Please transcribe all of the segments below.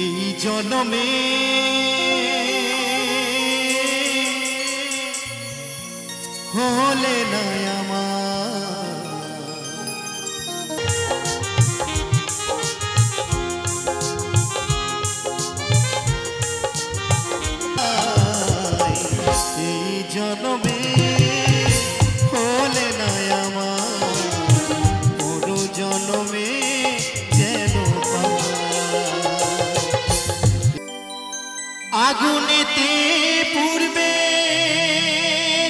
এই জনমে হলে না আমার এই জনমে হলে না আমার পর জনমে যেন আগুনেতে পূর্বে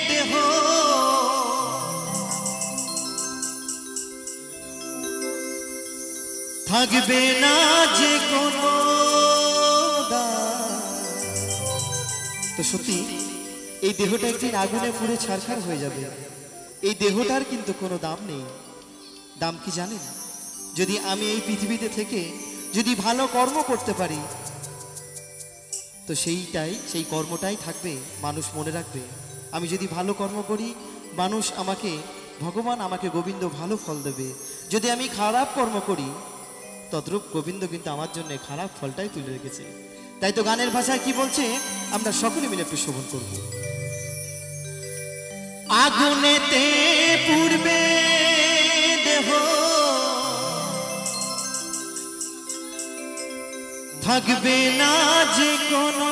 দেহ থাকবে না যে কোনো তো সত্যি এই দেহটা একদিন আগুনে পুড়ে ছারখার হয়ে যাবে। এই দেহটার কিন্তু কোনো দাম নেই। দাম কি জানেন? যদি আমি এই পৃথিবীতে থেকে যদি ভালো কর্ম করতে পারি তো সেই কর্মটাই থাকবে, মানুষ মনে রাখবে। আমি যদি ভালো কর্ম করি মানুষ আমাকে, ভগবান আমাকে গোবিন্দ ভালো ফল দেবে। যদি আমি খারাপ কর্ম করি তদ্রূপ গোবিন্দ কিন্তু আমার জন্য খারাপ ফলটাই তুলে রেখেছে। তাই তো গানের ভাষায় কি বলছে আমরা সকলে মিলে একটু শ্রবণ করব। আগুনেতে পূর্বে দেহ থাকবে না যে কোনো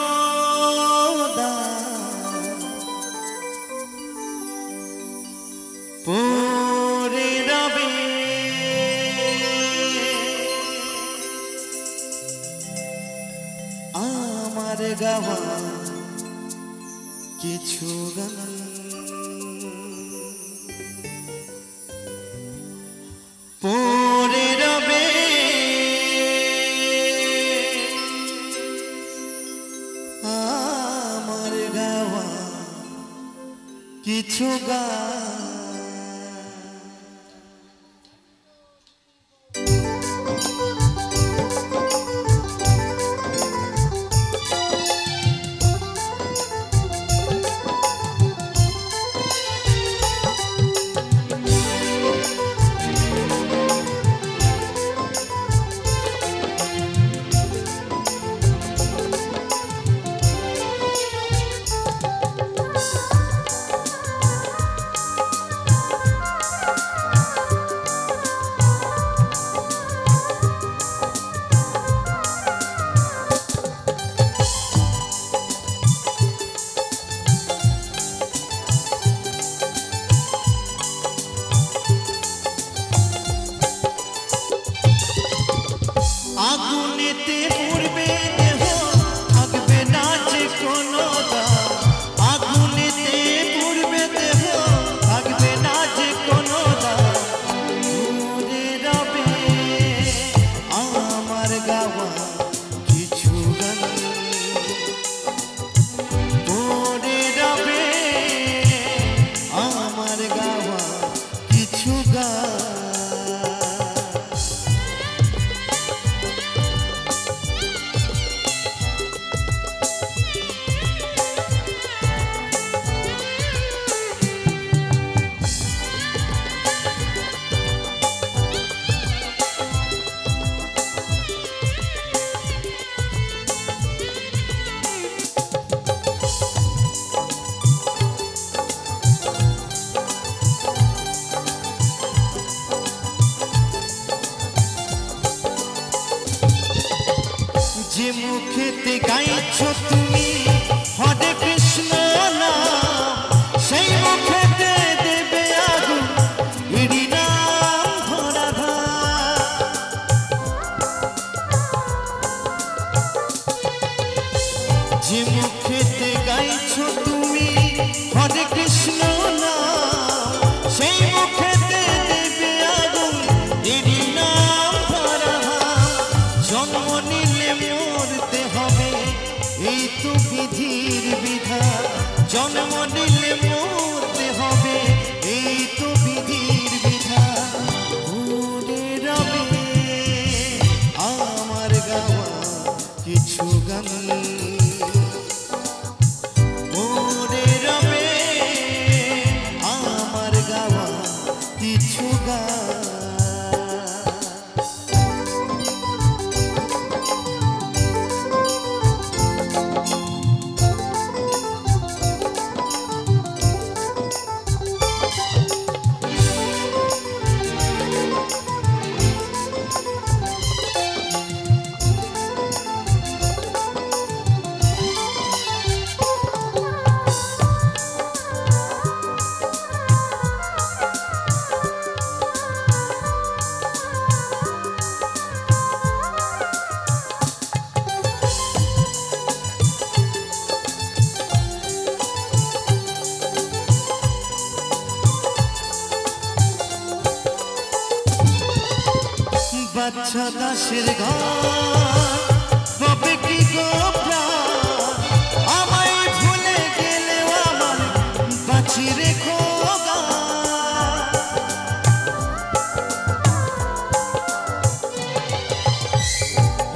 পরে রবে আমার গাওয়া কিছু গান। পরে রবে আমার গাওয়া কিছু গান। আগুনেতে পূর্বে দেহ থাকবে না যে কোনো দাম। আগুনেতে পূর্বে দেহ থাকবে না যে কোনো দাম। পরে রবে আমার গাওয়া কিছু গান। পরে রবে আমার গাওয়া কিছু গান। যে মুখেতে গাইছো তুমি হরে কৃষ্ণ নাম, সেই মুখেতে দেবে আগুন হরি নাম ধরা ধাম। যে মুখেতে গাইছো তুমি হরে কৃষ্ণ নাম, সেই মুখেতে দেবে আগুন হরি নাম ধরা ধাম। জন্ম নিলে মরতে হবে এই তো বিধির বিধান। জন্ম নিলে মরতে হবে এই তো বিধির বিধান। পরে রবে আমার গাওয়া কিছু গান। পরে রবে আমার গাওয়া কিছু গান। বাদশা দাসের ঘর তবে কি গো প্রাণ আমায় ভুলে গেলেও আমার বাঁচি রেখো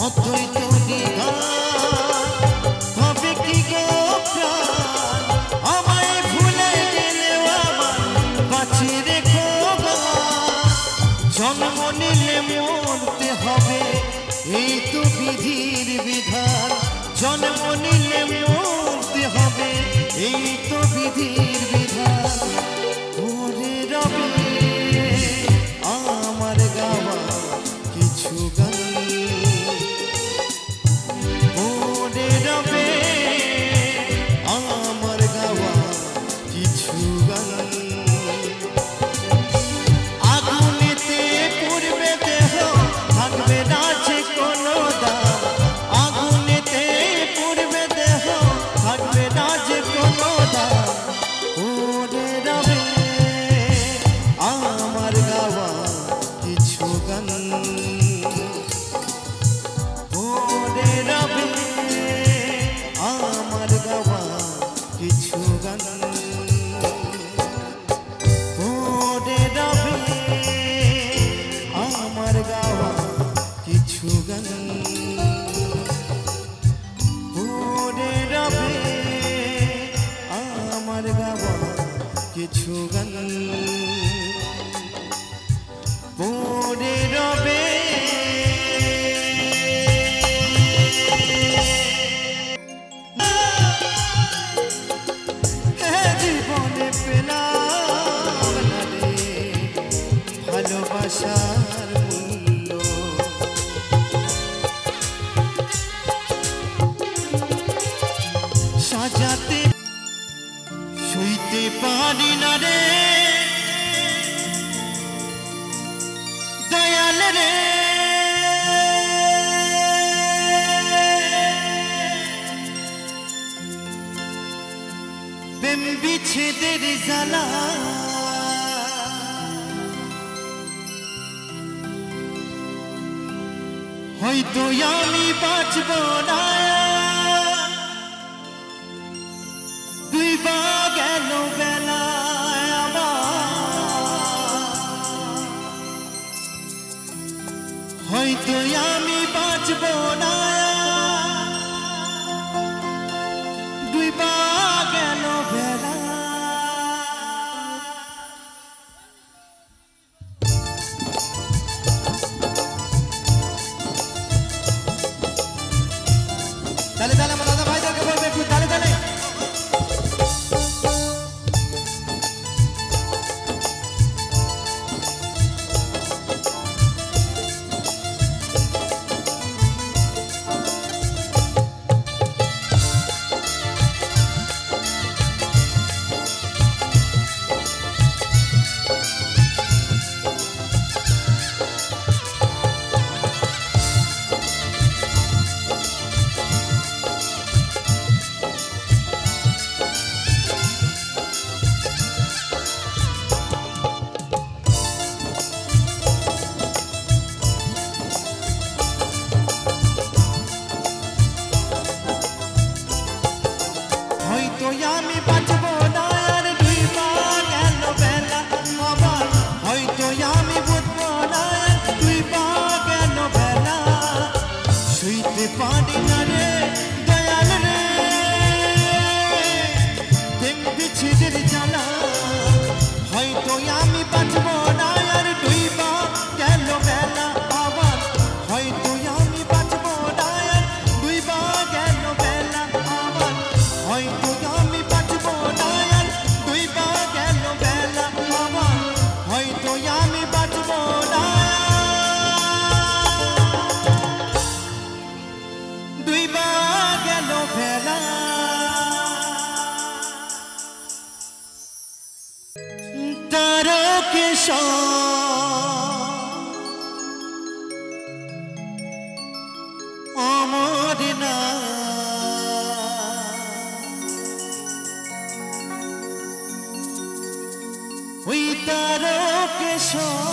অদ্বৈত তবে কি গো প্রাণ আমায় ভুলে গেলেও আমার বাঁচি রেখো জন্ম নিলে মরতে হবে এই তো বিধির বিধান জন্ম নিলে মরতে হবে এই তো বিধির বিধান ওরে রবে আমার গাওয়া কিছু গান ওরে রবে আমার গাওয়া কিছু গান আগুনেতে পূর্বে দেহ থাকবে না যে কোনো দাম আগুনেতে পূর্বে দেহ থাকবে না যে কোনো দাম ওরে রবে আমার গাওয়া কিছু গান ওরে রবে আমার গাওয়া কিছু গান ওরে রবে আমার গাওয়া কিছু গান ওরে রবে আমার গাওয়া কিছু গান ওরে রবে জীবনে পেলাম না রে ভালোবাসার মূল্য সাজাতে সইতে পারি না রে দয়াল রে প্রেম বিচ্ছেদের জ্বালা হয়তো আমি বাঁচব না দুই বা গেল বেলা হয়তো আমি বাঁচব না দুই বা গেল বেলা তাহলে তাহলে আমার দাদা ভাইদেরকে বলবে একটু তাহলে তাহলে আমি বাঁচব না আর দুই পা গেল বেলা আবার হয়তো আমি বুঝব না দুই পা গেল বেলা শুইতে পারি না রে দয়াল রে প্রেম বিচ্ছেদের জ্বালা হয়তো আমি বাঁচব না আর দুই পা গেল বেলা আবার হয়তো আমি বাঁচব না আর দুই পা গেল বেলা আবার হয়তো আমি বাঁচব না আর দুই পা গেল বেলা আবার হয়তো আমি বাঁচব না দুই পা গেল বেলা অমর না ওই তারকেশ্বর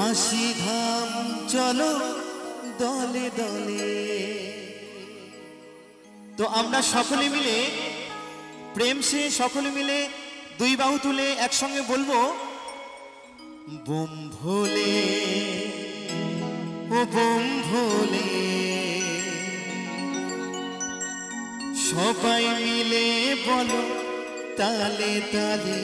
মাসি ধাম চলো দলে দলে। তো আমরা সকলে মিলে প্রেম সে সকলে মিলে দুই বাহু তুলে একসঙ্গে বলবো, বোম ভোলে ও বোম ভোলে, সবাই মিলে বলো তালে তালে।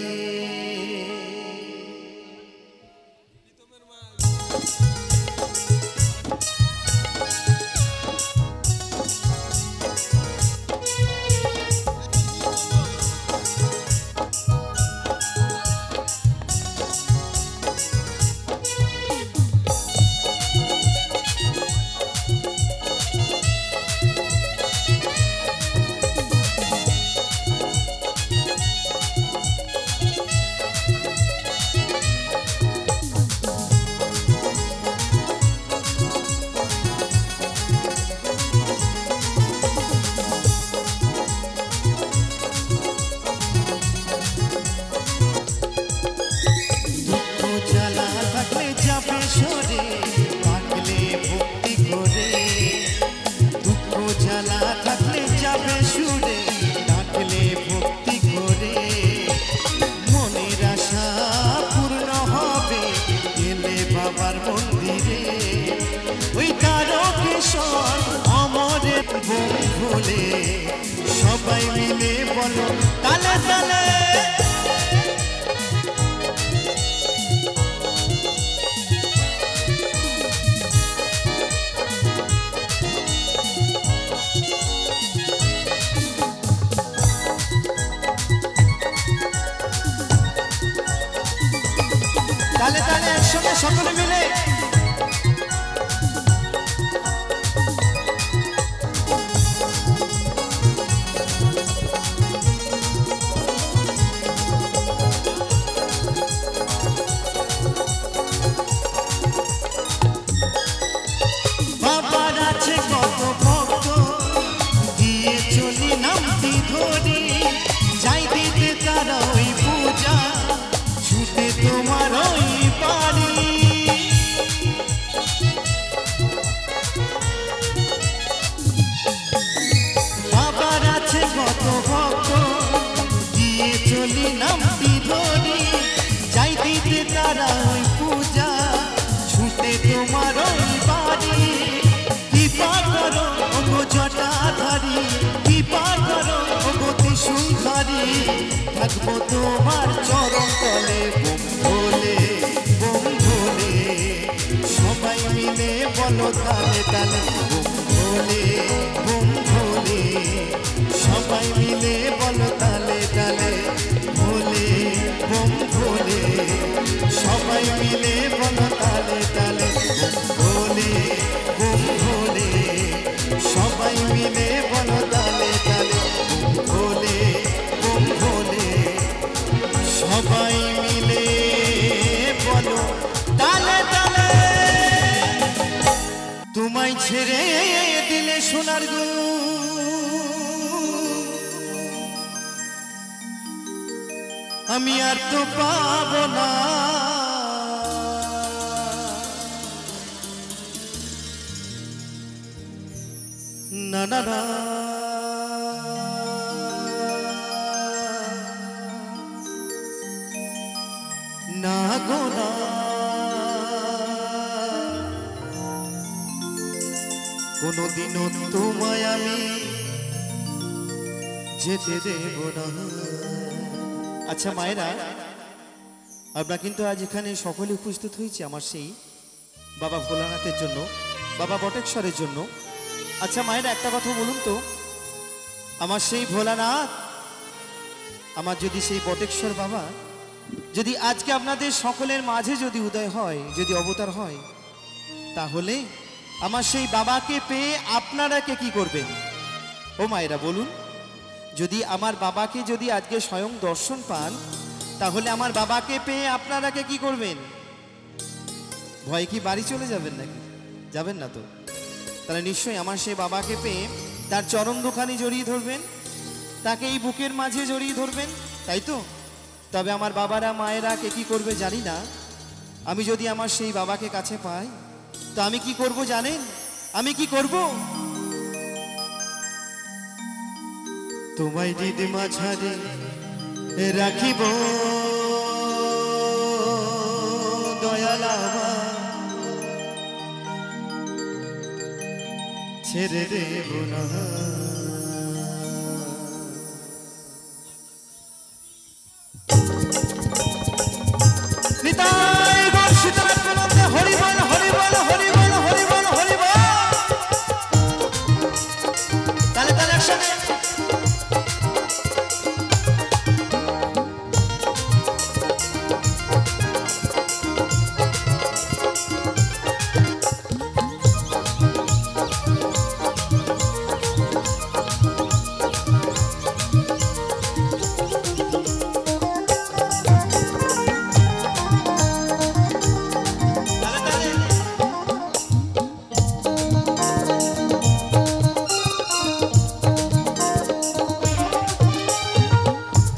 সবাই মিলে বলো তালে তালে। তালে তালে একসঙ্গে সকলে মিলে। বাবার আছে কত ভক্ত, দিয়ে চলি নামটি ধরি, যাই দিতে তারা ওই পূজা, ছুটে তোমার ওই বাড়ি। বাবার আছে কত ভক্ত, দিয়ে চলি নামটি ধরি, যাই দিতে তারা ওই পূজা, ছুটে তোমার ওই বাড়ি। কৃপা করো ওগো জটাধারী, কৃপা করো ওগো ত্রিশূলধারী, থাকবো তোমার চরণ তলে। বোম ভোলে বোম ভোলে, সবাই মিলে বলো তালে তালে। বোম ভোলে বোম ভোলে, সবাই মিলে বলো তালে তালে। ভোলে বোম ভোলে, সবাই মিলে বলো তালে তালে। ভোলে বোম ভোলে, সবাই মিলে বলো তালে তালে। ভোলে বোম ভোলে, সবাই মিলে বলো তালে তালে। তোমায় ছেড়ে দিলে সোনার গো, আমি আর তো পাবো না। না না না, না গো না, কোনদিনও তোমায় আমি যেতে দেব না। আচ্ছা মায়েরা, আমরা কিন্তু আজ এখানে সকলে উপস্থিত হয়েছি আমার সেই বাবা ভোলানাথের জন্য, বাবা বটেশ্বরের জন্য। আচ্ছা মায়েরা, একটা কথা বলুন তো, আমার সেই ভোলানাথ, আমার যদি সেই বটেশ্বর বাবা যদি আজকে আপনাদের সকলের মাঝে যদি উদয় হয়, যদি অবতার হয়, তাহলে আমার সেই বাবাকে পেয়ে আপনারা কে কি করবেন? ও মায়েরা বলুন, যদি আমার বাবাকে যদি আজকে স্বয়ং দর্শন পান, তাহলে আমার বাবাকে পেয়ে আপনারা কে কি করবেন? ভয় কি বাড়ি চলে যাবেন নাকি? যাবেন না তো? তাহলে নিশ্চয়ই আমার সেই বাবাকে পেয়ে তার চরণ দুখানি জড়িয়ে ধরবেন, তাকে এই বুকের মাঝে জড়িয়ে ধরবেন, তাই তো? তবে আমার বাবারা মায়েরা কে কি করবে জানি না, আমি যদি আমার সেই বাবাকে কাছে পাই তো আমি কি করব জানেন? আমি কি করব? তোমায় হৃদ মাঝারে রাখিব দয়াল আমার, ছেড়ে দেব না। নিতাই গৌর সীতানাথ প্রণামে হরি বল হরি বল হরি বল হরি বল হরি বল। তাহলে তাহলে একসাথে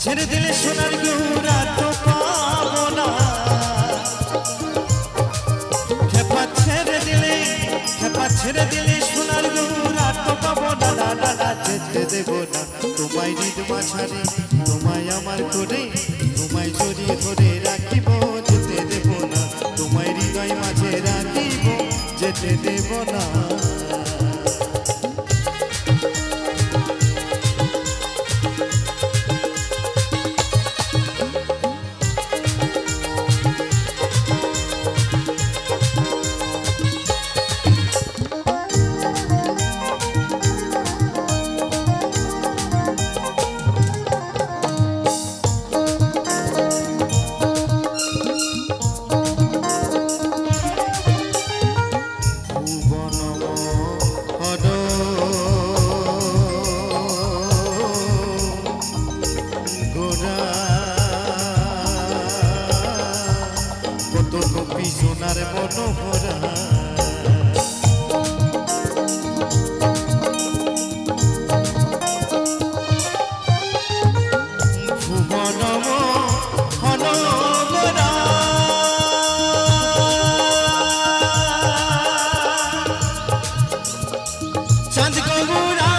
ছেড়ে দিলে সোনার গৌরা তো পাবো না, খেপা ছেড়ে দিলে সোনার গৌরা তো পাবো না। দাদা যেতে দেব না তোমায় হৃদ মাঝারে, তোমায় আমার করে তোমায় জড়িয়ে ধরে রাখিব, যেতে দেব না তোমায় হৃদয় মাঝে রাখিব, যেতে দেব না। সোনার মনোহরা ভুবনম হনগরা চাঁদ গৌরা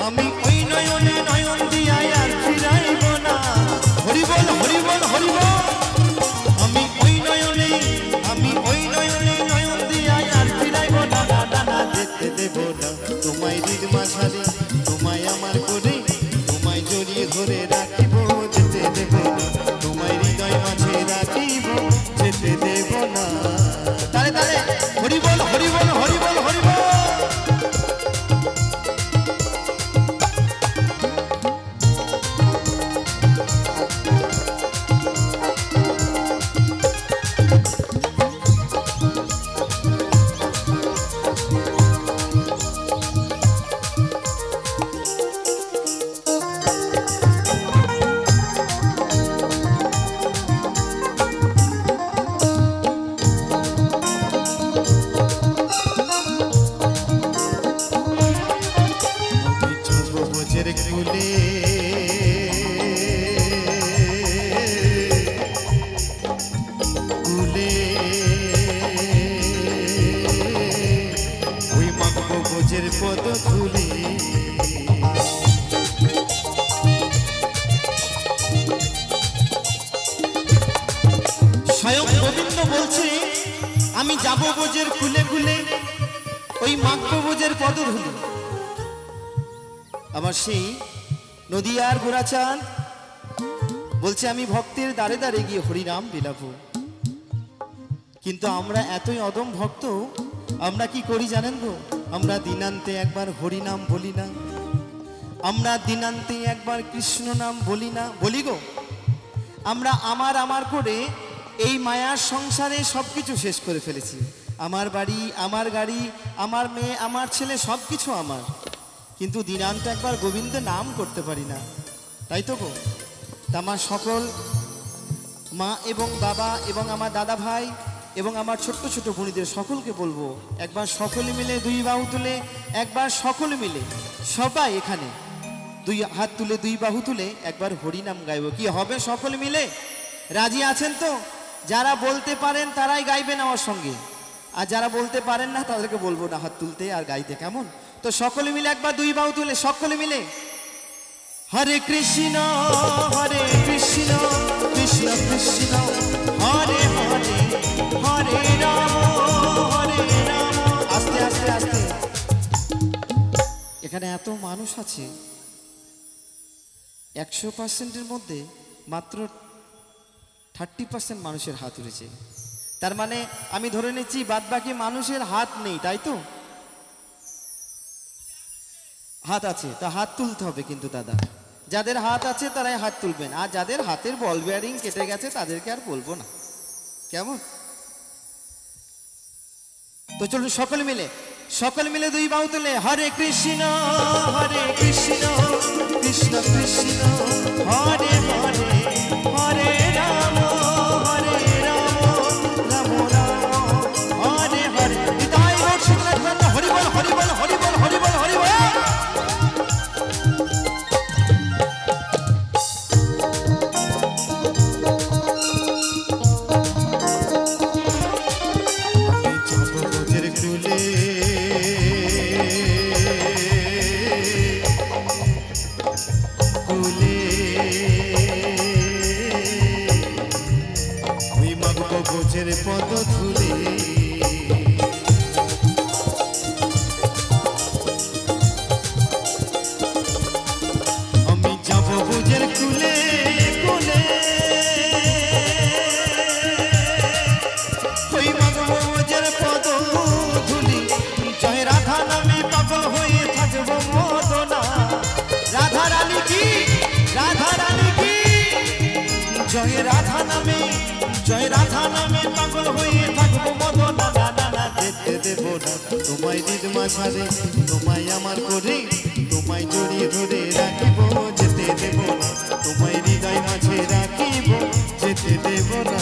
আমি ওই নয়নে নয়ন দিয়া আর ফিরাইব না। হরি বল হরি বল হরি বল। আমি ওই নয়নে নয়ন দিয়া আর ফিরাইব না। না যেতে দেব না তোমায় হৃদ মাঝারে, তোমায় আমার করে তোমায় জড়িয়ে ধরে রাখিব, যেতে দেব না তোমায় হৃদয় মাঝে রাখিব, যেতে দেব না। তালে তালে হরি বল হরি বল হরি বল হরি বল। স্বয়ং গোবিন্দ বলছে আমি যাব বোঝের কুলে কুলে, ওই মাগব বোঝের পদধূলি। আবার সেই নদিয়ার গোরাচাঁদ বলছে আমি ভক্তের দ্বারে দ্বারে গিয়ে হরিনাম বিলাবো। কিন্তু আমরা এতই অদম ভক্ত, আমরা কি করি জানেন গো? আমরা দিনান্তে একবার হরিনাম বলি না, আমরা দিনান্তে একবার কৃষ্ণ নাম বলি না, বলি গো। আমরা আমার আমার করে এই মায়ার সংসারে সব কিছু শেষ করে ফেলেছি। আমার বাড়ি, আমার গাড়ি, আমার মেয়ে, আমার ছেলে, সব কিছু আমার, কিন্তু দিনান্ত একবার গোবিন্দের নাম করতে পারি না, তাই তো গো। তা আমার সকল মা এবং বাবা এবং আমার দাদা ভাই এবং আমার ছোট্ট ছোট বোনদের সকলকে বলবো, একবার সকলে মিলে দুই বাহু তুলে, একবার সকলে মিলে সবাই এখানে দুই হাত তুলে দুই বাহু তুলে একবার হরিনাম গাইব। কি হবে সকলে মিলে? রাজি আছেন তো? যারা বলতে পারেন তারাই গাইবেন আমার সঙ্গে, আর যারা বলতে পারেন না তাদেরকে বলবো না হাত তুলতে আর গাইতে, কেমন? তো সকলে মিলে একবার দুই বাহু তুলে সকলে মিলে হরে কৃষ্ণ হরে কৃষ্ণ কৃষ্ণ কৃষ্ণ হরে হরে হরে রাম হরে রাম। আস্তে আস্তে আস্তে, এখানে এত মানুষ আছে, 100%-এর মধ্যে মাত্র 30% মানুষের হাত উঠেছে। তার মানে আমি ধরে নিচ্ছি বাদ বাকি মানুষের হাত নেই, তাই তো? হাত আছে, তা হাত তুলতে হবে কিন্তু দাদা। যাদের হাত আছে তারাই হাত তুলবেন, আর যাদের হাতের বল বেয়ারিং কেটে গেছে তাদেরকে আর বলবো না, কেমন? তো চলুন সকলে মিলে দুই বাহু তুলে হরে কৃষ্ণ কৃষ্ণ কৃষ্ণ হরে হরে হরে রাম হরে রাম রাম রাম হরে হরে। হৃদয় হরি বল হরি বল হরি বল হরি বল হরি বল। পদ ধুলে আমি যাব বুঝের কুলে কুলে, ওই মাগব বুঝের পদ ধুলি। জয় রাধা নামে পাগল হয়ে থাকব মদনা। রাধা রানী কি, রাধা রানী কি, জয় রাধা নামে পাগল হয়ে থাকবো মদনা। না না না যেতে দেব না তোমায় দিদ মাঝারে, তোমায় আমার করে তোমায় জড়িয়ে ধরে রাখিব। যেতে দেব না তোমায় হৃদয় মাঝে রাখিব, যেতে দেব না।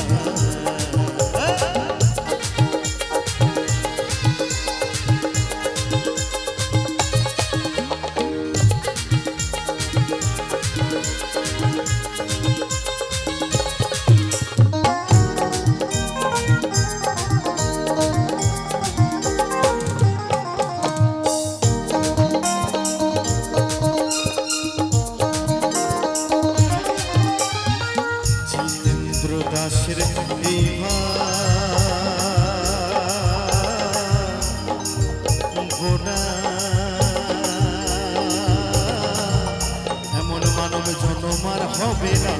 এমন মানব জন্ম আর হবে না।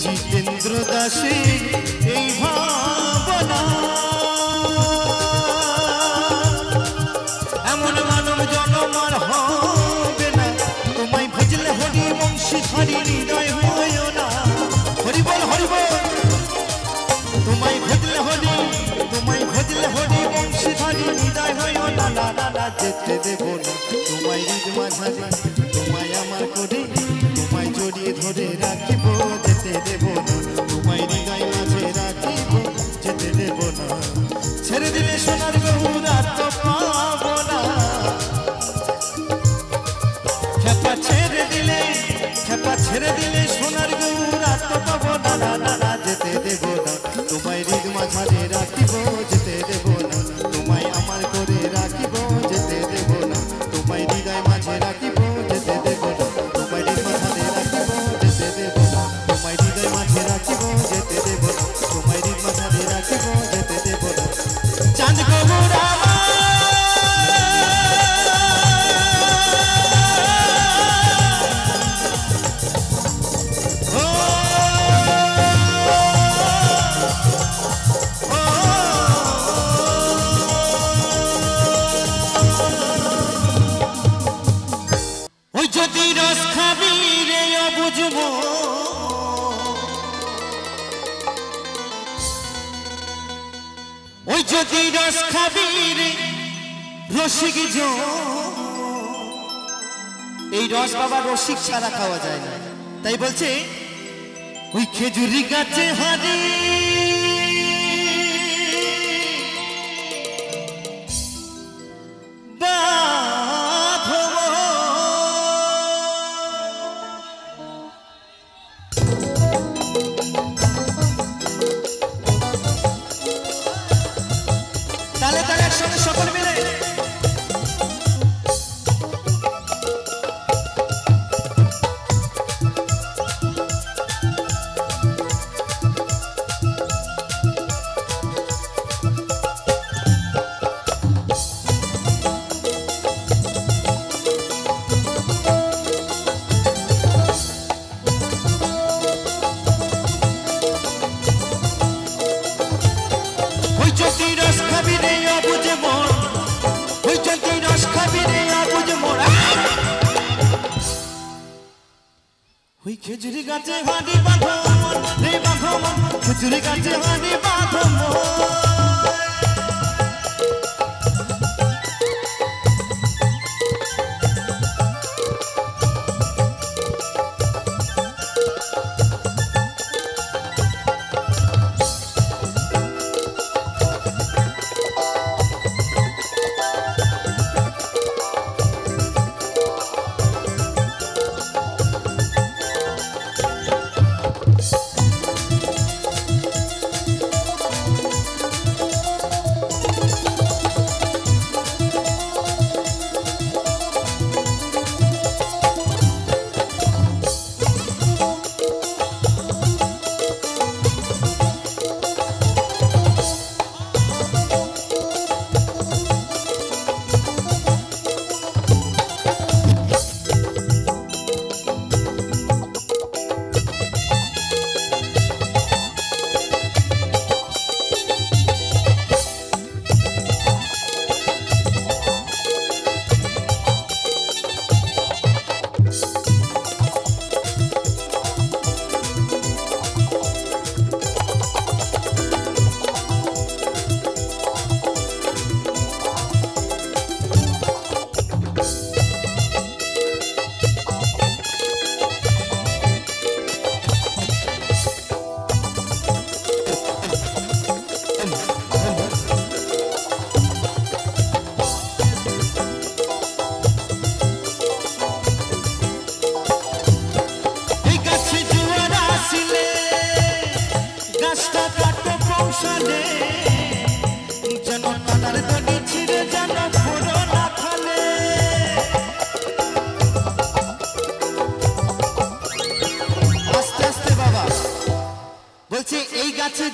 জিতেন্দ্র দাসের এই ভাবনা, এমন মানব জন্ম আর হবে না। তোমায় ভজলে হরি বংশী ধরি হৃদয় হইও না। হরি বল হরি বল। তোমায় ভজলে হরি বংশী ধরি হৃদয় হইও না। না না না যেতে দেব না তোমায় হৃদ মাঝারে, তোমায় আমার করে তোমায় জড়িয়ে ধরে রাখিব। যেতে দেব না তোমায় হৃদয় মাঝে রাখিব, যেতে দেব না। ছেড়ে দিলে সোনার গৌর আর তো পাবো না। খেপা ছেড়ে দিলে সোনার গৌর আর তো পাবো না। না না না যেতে দেব না তোমায় হৃদ মাঝারে রাখিব। যেতে দেব না তোমায় আমার করে রাখিব। যেতে দেব না তোমায় হৃদয় মাঝে রাখিব। যেতে দেব না তোমায় হৃদ মাঝারে রাখিব। যেতে দেব না তোমায় হৃদয় মাঝে রাখিব। যেতে দেব না তোমায় হৃদ মাঝারে রাখিব। যেতে দেব না। চাঁদ গৌরা রস খাবি রে রসিক এই রস বাবা রসিক ছাড়া খাওয়া যায় না তাই বলছে ওই খেজুরি গাছে হারি তালে তালে একসঙ্গে সকল মিলে খেজুরি গাছে হানি বাঁধো রে বাঁধো খেজুরি গাছে হানি বাঁধো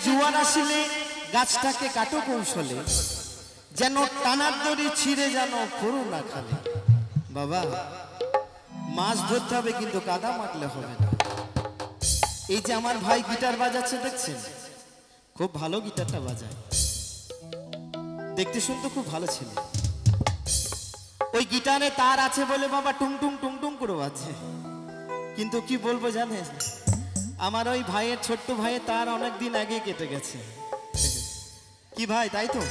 জুয়ার আসিলে গাছটাকে কাটো কৌশলে যেন টানার দড়ি ছিঁড়ে যেন পুরো না খালে বাবা মাছ ধরতে হবে কিন্তু কাদা মারলে হবে না এই যে আমার ভাই গিটার বাজাচ্ছে দেখছেন খুব ভালো গিটারটা বাজায় দেখতে শুনতে খুব ভালো ছিল ওই গিটারে তার আছে বলে বাবা টুং টুং টুং টুং করে বাজছে কিন্তু কি বলবো জানেন আমার ওই ভাইয়ের ছোট্ট ভাইয়ের তার অনেক দিন আগে কেটে গেছে কি ভাই তাই তো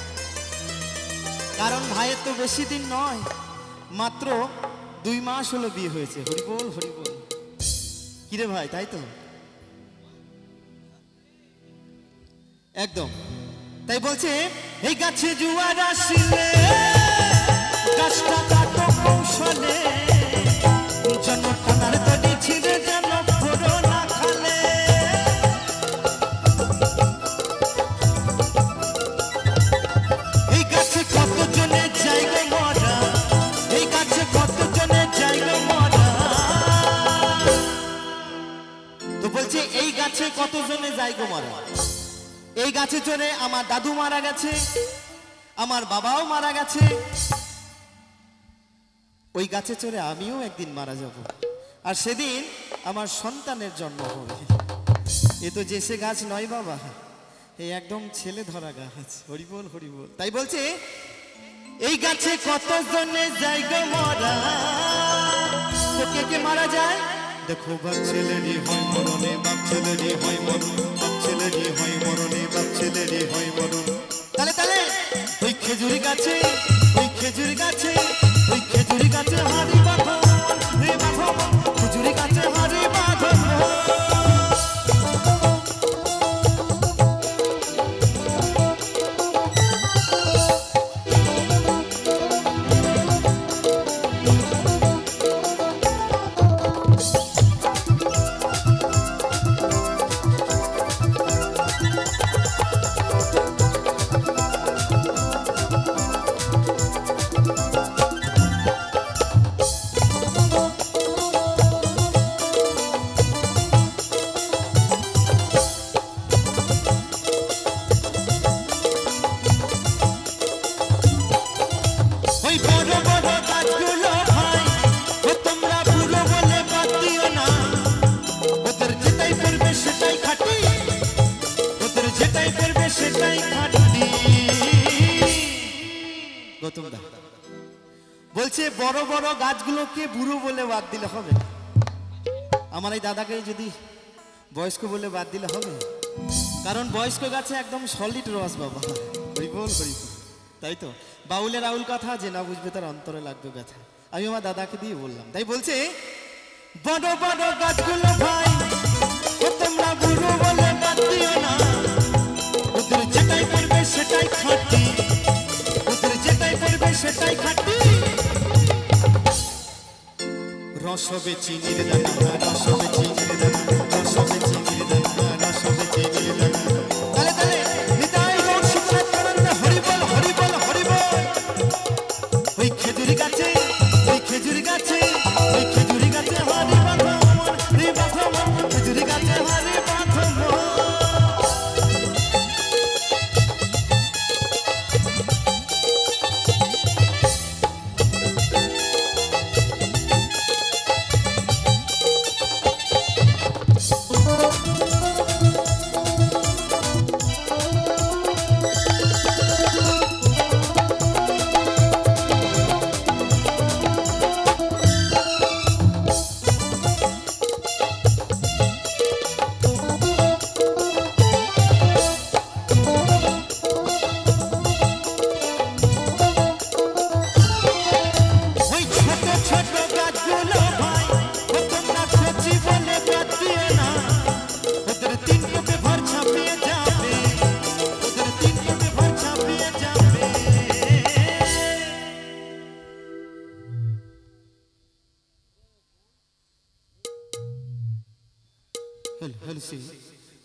কারণ ভাইয়ের তো বেশি দিন নয় মাত্র 2 মাস হলো বিয়ে হয়েছে হরিবোল হরিবোল কিরে ভাই তাই তো একদম তাই বলছে এই গাছে জুয়ার আসিলে গাছটা কাটো কৌশলে যেন টানার দড়ি ছিঁড়ে যেন পুরো না খালে এই গাছে কত জনে জায়গা মরা এই গাছে কত জনে জায়গা মরা তো বলছে এই গাছে কত জনে জায়গা মরা এই গাছে চড়ে আমার দাদু মারা গেছে আমার বাবাও মারা গেছে ওই গাছে চড়ে আমিও একদিন মারা যাব আর সেদিন আমার সন্তানের জন্ম হবে এ তো যে সে গাছ নয় বাবা এই একদম ছেলে ধরা গাছ হরিবোল হরিবোল তাই বলছে এই গাছে কত জনে জায়গা মরা তো কে কে মারা যায় দেখো বাপ ছেলেরই হয় মরণে বাপ ছেলেরই হয় মরণ বাপ ছেলেরই হয় মরণে বাপ ছেলেরই হয় মরণ তালে তালে ওই খেজুরি গাছে, ওই খেজুরি গাছে, ওই খেজুরি গাছে হাড়ি বাঁধো রে বাঁধো, খেজুরি গাছে হাড়ি বাঁধো। বলছে বড় বড় গাছগুলোকে বুড়ো বলে বাদ দিলে হবে? আমার এই দাদাকে যদি বয়স্ক বলে বাদ দিলে হবে? কারণ বয়স্ক গাছে একদম সলিড রস বাবা, হরিবল হরিবল। তাই তো বাউলের আউল কথা, যে না বুঝবে তার অন্তরে লাগবে ব্যথা। আমি আমার দাদাকে দিয়ে বললাম, তাই বলছে বড় বড় গাছগুলো ভাই তোমরা বুড়ো বলে বাদ দিও না, ওদের যেটাই করবে সেটাই খাঁটি, ওদের যেটাই করবে সেটাই খাঁটি। রসবে চিনির দানা, রসবে চিনির দানা, রসবে চিনির দানা, রসবে চিনির দানা। তালে তালে নিতাই গৌর শিবনাথ আনন্দ হরিবল হরিবল হরিবল। ওই খেজুরি গাছে, ওই খেজুরি গাছে, ওই খেজুরি গাছে হাড়ি বাঁধো রে বাঁধো, খেজুরি গাছে হাড়ি বাঁধো।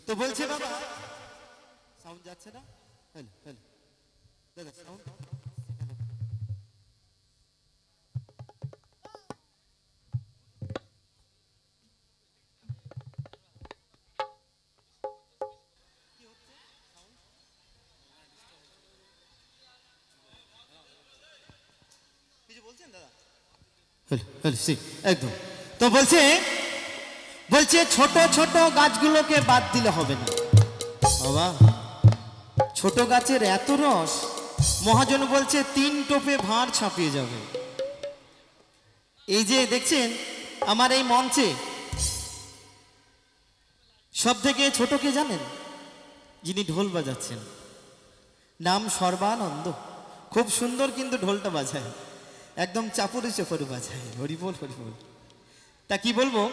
তো বলছে বাবা সাউন্ড যাচ্ছে না, হ্যালো হ্যালো দাদা সাউন্ড। কিছু বলছেন দাদা? হ্যালো হ্যালো সি একদম। তো বলছে বলছে ছোট ছোট গাছগুলোকে বাদ দিলে হবে না বাবা, ছোট গাছের এত রস মহাজন বলছে 3 টোপে ভাঁড় ছাপিয়ে যাবে। এই যে দেখছেন আমার এই মঞ্চে সব থেকে ছোট কে জানেন? যিনি ঢোল বাজাচ্ছেন, নাম সর্বানন্দ। খুব সুন্দর কিন্তু ঢোলটা বাজায়, একদম চাপুরে চাপুরে বাজায়, হরিবল হরিবল। তা কি বলবো,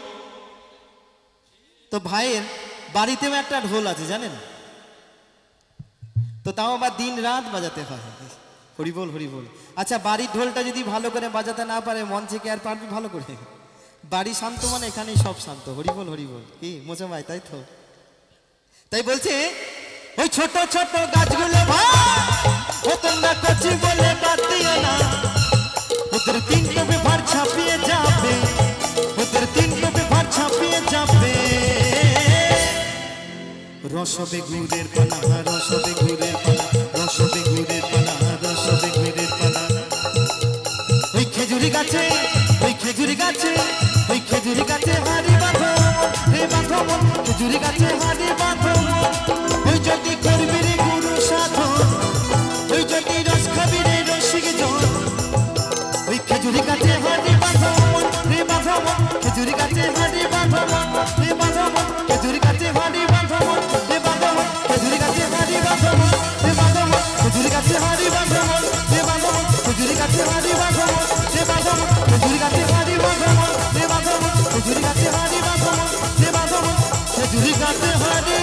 তো ভাইয়ের বাড়িতেও একটা ঢোল আছে জানেন তো, তাও আবার দিন রাত বাজাতে হয়, হরিবল হরিবল। আচ্ছা বাড়ির ঢোলটা যদি ভালো করে বাজাতে না পারে মঞ্চে কে আর পারবে ভালো করে? বাড়ি শান্ত মানে এখানেই সব শান্ত, হরিবল হরিবল। কি মোচা ভাই, তাই তো? তাই বলছে ওই ছোট ছোট গাছগুলো ভাই তোমরা কচি বলে বাদ দিও না, ওদের 3 টোপে ভাঁড় ছাপিয়ে যাবে, ওদের 3 টোপে ভাঁড় ছাপিয়ে যাবে। রসবে গুড়ের পানা, রসবে গুড়ের পানা, রসবে গুড়ের পানা, রসবে গুড়ের পানা। ওই খেজুরি গাছে, ওই খেজুরি গাছে, ওই খেজুরি গাছে হাড়ি বাঁধো রে বাঁধো, খেজুরি গাছে হাড়ি বাঁধো। ওই যদি করবি রে গুরু সাধন, ওই যদি রস খাবি রে রসিক জন, ওই খেজুরি গাছে হাড়ি বাঁধো রে বাঁধো, খেজুরি গাছে হাড়ি বাঁধো রে বাঁধো, খেজুরি গাছে হাড়ি বাঁধো রে বাঁধো, খেজুরি গাছে হাড়ি বাঁধো রে বাঁধো, খেজুরি গাছে হাড়ি বাঁধো। গাছে হারি বাঁধমন যে বাঁধমন খেজুরি গাছে হারি বাঁধমন যে বাঁধমন খেজুরি গাছে হারি বাঁধমন যে বাঁধমন খেজুরি গাছে হারি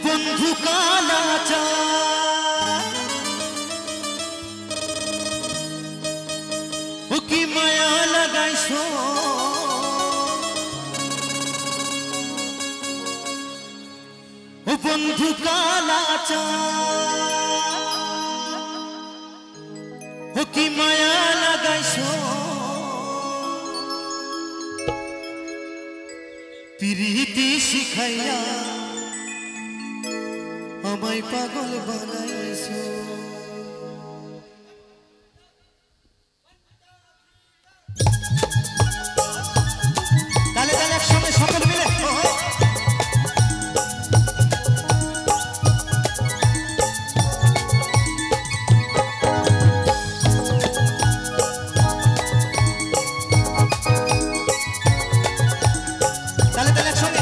বন্ধু কালাচার ও কি মায়া লাগাইছো ও বন্ধু কালাচার ও কি মায়া লাগাইছো প্রীতি শিখাইয়া আমায় পাগল বানাইছো তালে তালে একসঙ্গে সকল মিলে তালে তালে একসঙ্গে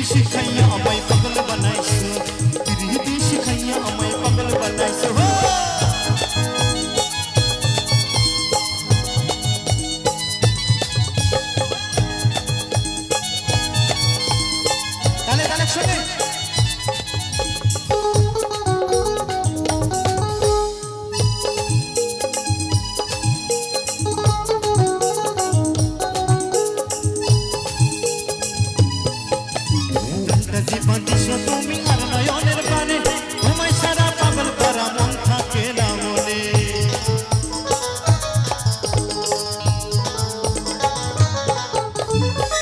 শিখাইয়া আমায় পাগল বানাইছো প্রীতি শিখাইয়া আমায় পাগল বানাইছো তালে তালে শুনে তুমি আর নয়নের পানে তোমায় সারা পাগল করা মন থাকে না মনে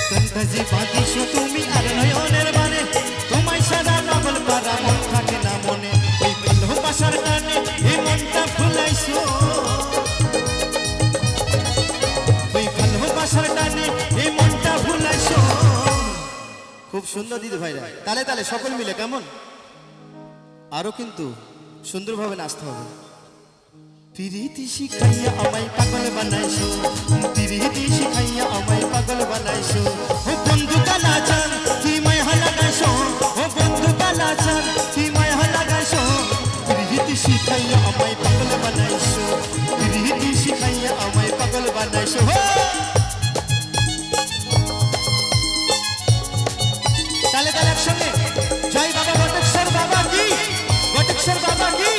ফ্যান্টাসি বাঁধিস তুমি আর নয়নের পানে তোমায় সারা পাগল করা মন থাকে না মনে ওই ভালোবাসার টানে এই মনটা ভুলাইছো ওই ভালোবাসার টানে এই মনটা ভুলাইছো খুব সুন্দর দিদি ভাইরা তালে তালে সকল মিলে কেমন আরো কিন্তু সুন্দরভাবে নাচতে হবে প্রীতি শিখাইয়া আমায় পাগল বানাইছো প্রীতি শিখাইয়া আমায় পাগল বানাইছো ও বন্ধু কালাচার কি মায়া লাগাইছো ও বন্ধু কালাচার কি মায়া লাগাইছো প্রীতি শিখাইয়া আমায় পাগল বানাইছো প্রীতি শিখাইয়া আমায় পাগল বানাইছো তালে তালে একসঙ্গে জয় বাবা বটেশ্বর বাবা কি বটেশ্বর বাবা কি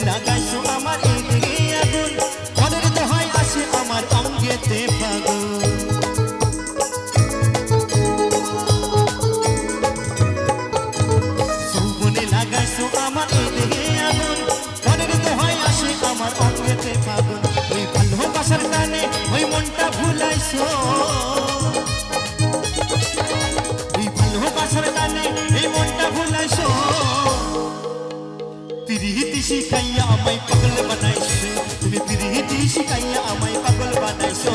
লাগাইছো আমার এই দিকে আগুন মনের দোহাই আসে আমার অঙ্গেতে ফাগুন আমার এই দিকে আগুন মনের দোহাই আসে আমার অঙ্গেতে ফাগুন ওই ভালোবাসার টানে ওই মনটা ভুলাইছো ওই ভালোবাসার টানে এই মনটা ভুলাইছো প্রীতি শিখাইয়া আমায় পাগল বানাইছো তুমি প্রীতি শিখাইয়া আমায় পাগল বানাইছো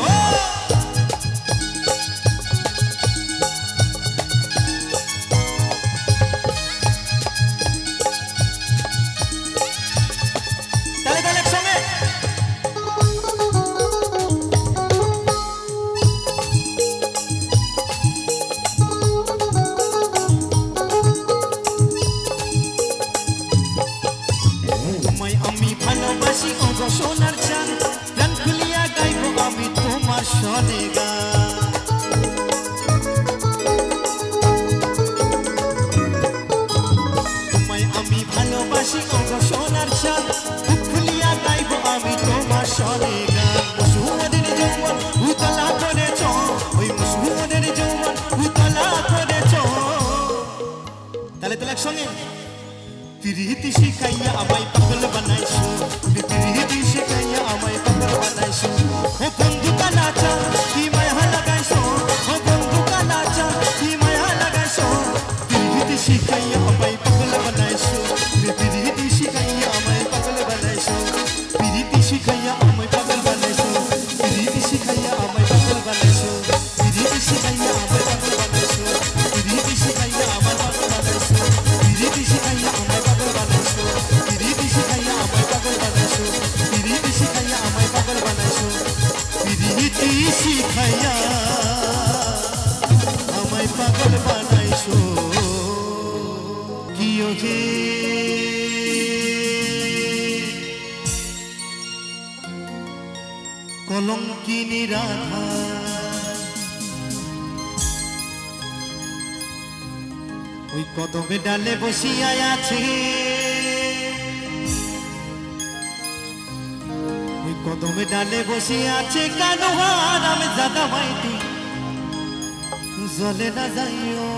আমি তালে একসঙ্গে প্রীতি শিখাইয়া আমায় পাগল বানাইছো প্রীতি শিখাইয়া আমায় পাগল বানাইছো ও বন্ধু কানাচা কি মায়া লাগাইছো ও বন্ধু কানাচা কি মায়া লাগাইছো প্রীতি শিখাইয়া আমায় পাগল বানাইছো প্রীতি শিখাইয়া আমায় পাগল বানাইছো প্রীতি শিখাইয়া আমায় পাগল বানাইছো প্রীতি শিখাইয়া আমায় পাগল বানাইছো প্রীতি শিখাইয়া আমায় পাগল বানাইছো প্রীতি শিখাইয়া আমায় পাগল বানাইছো প্রীতি শিখাইয়া আমায় পাগল বানাইছো প্রীতি শিখাইয়া আমায় পাগল বানাইছো প্রীতি শিখাইয়া আমায় পাগল বানাইছো প্রীতি শিখাইয়া আমায় পাগল বানাইছো কি ওহে কলঙ্কিনী রাধা ওই কদমে ডালে বসিয়া আছে ওই কদমে ডালে বসিয়া আছে কানো হারাম জাদা মাইতি জলে না যাইও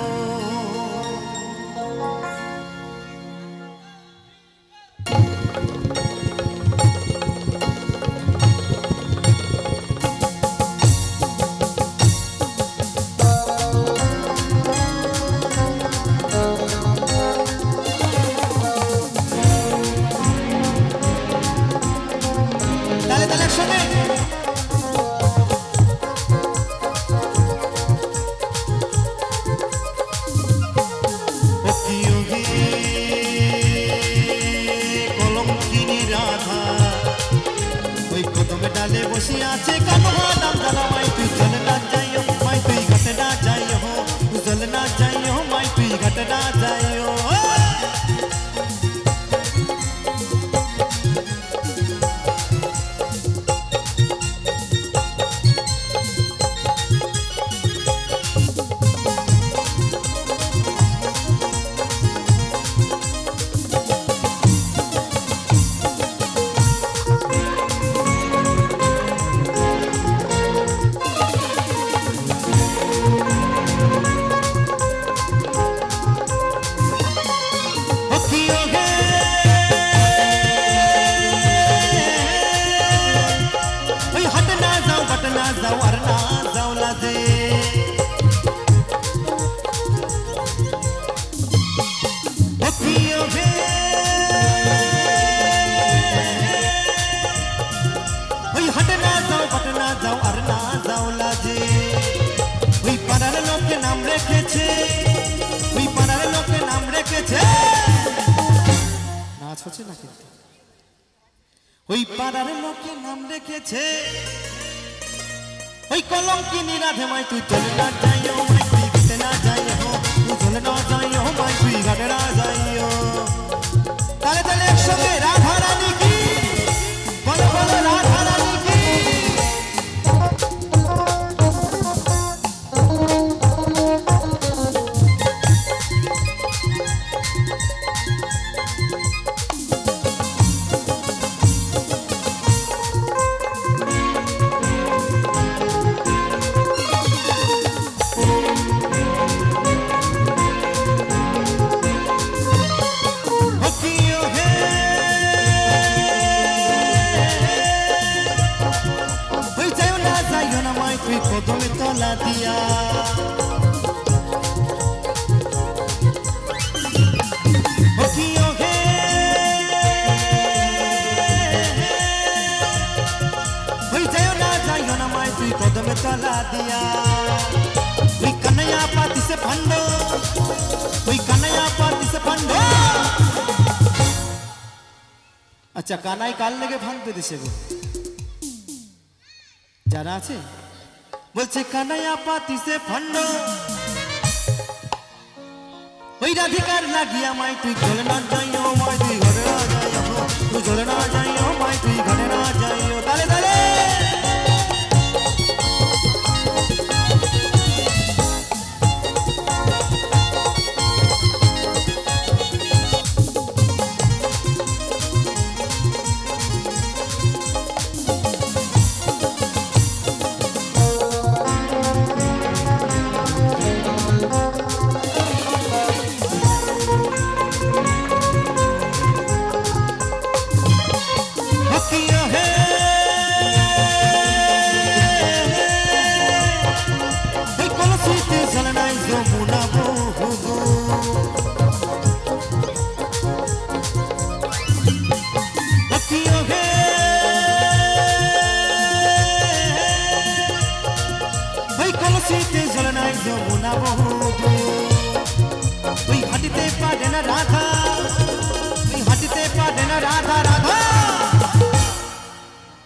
ডালে বসে আছে কানো হারাম জাদা মাই তুই জল না যাইও মাই তুই ঘাটে না যাইও জল না যাইও মাই তুই ঘাটে না যাইও নাচ হচ্ছে না কিন্তু ওই পাড়ার লোকে নাম রেখেছে ওই কলঙ্কিনী রাধে মাই তুই চলে না যাইও মাই তুই ঘাটে না যাইও তুই চলে না যাইও মাই তুই ঘাটে না যাইও তালে তালে একসঙ্গে রাধা রানী কি বলো বলো রাধা রানী কি কদমে তলা দিয়া যাইও না মাই তুই কদমে তলা দিয়া ওই কন্যা পাতি সে ভান্ডো ওই কন্যা পাতি সে ভান্ডো আচ্ছা কানাই কাল লেগে ভাঙতে দিছে গো যারা আছে বলছে কানাইয়া পাতি সে ফন্ড ওই রাধিকার লাগিয়া মাই তুই চলে না যাইও মাই তুই ঘরে না যাইও তুই চলে না যাইও মাই তুই ঘরে না যাইও তালে তালে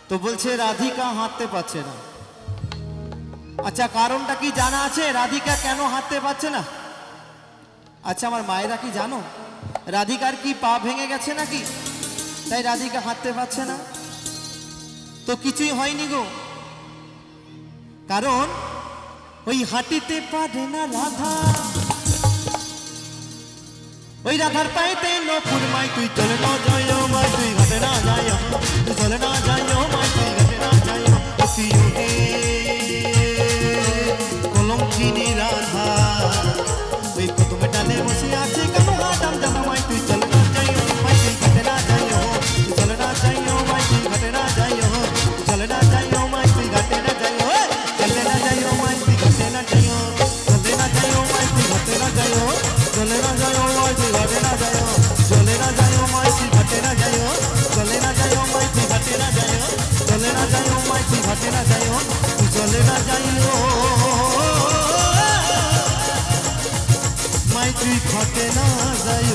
তো বলছে রাধিকা হাঁটতে পারছে না। আচ্ছা কারণটা কি জানা আছে রাধিকা কেন হাঁটতে পারছে না? আচ্ছা আমার মায়েরা কি জানো রাধিকার কি পা ভেঙে গেছে নাকি তাই রাধিকা হাঁটতে পারছে না? তো কিছুই হয়নি গো, কারণ ওই হাঁটিতে পারে না রাধা, ওই রাধার পাইতে নপুর মাই তুই চলে না যাই মাই তুই ঘাটে না যাই, তুই চলে না যাই মাই তুই ঘাটে না যাই, কলঙ্কিনী রাধা ওই কদমে ডালে বসে আছে কেন হাটাম জানা মাই তুই চলে না যাই মাই তুই ঘাটে না যাই, তুই চলে না যাই মাই তুই ঘাটে না যাই, চলে না যাই মাই তুই ঘাটে না যাই, চলে না যাই মাই তুই ঘাটে না যাই, চলে না যাই মাই তুই ঘাটে না যাই, চলে না যাই মাই তুই ঘাটে না যাই, চলে না যাই মাই তুই ঘাটে না যাই, চলে না যাই মাই তুই ঘাটে না যাই, চলে না যাই মাই তুই ঘাটে না যাই, তুই চলে না যাই মাই তুই ঘাটে না যাই।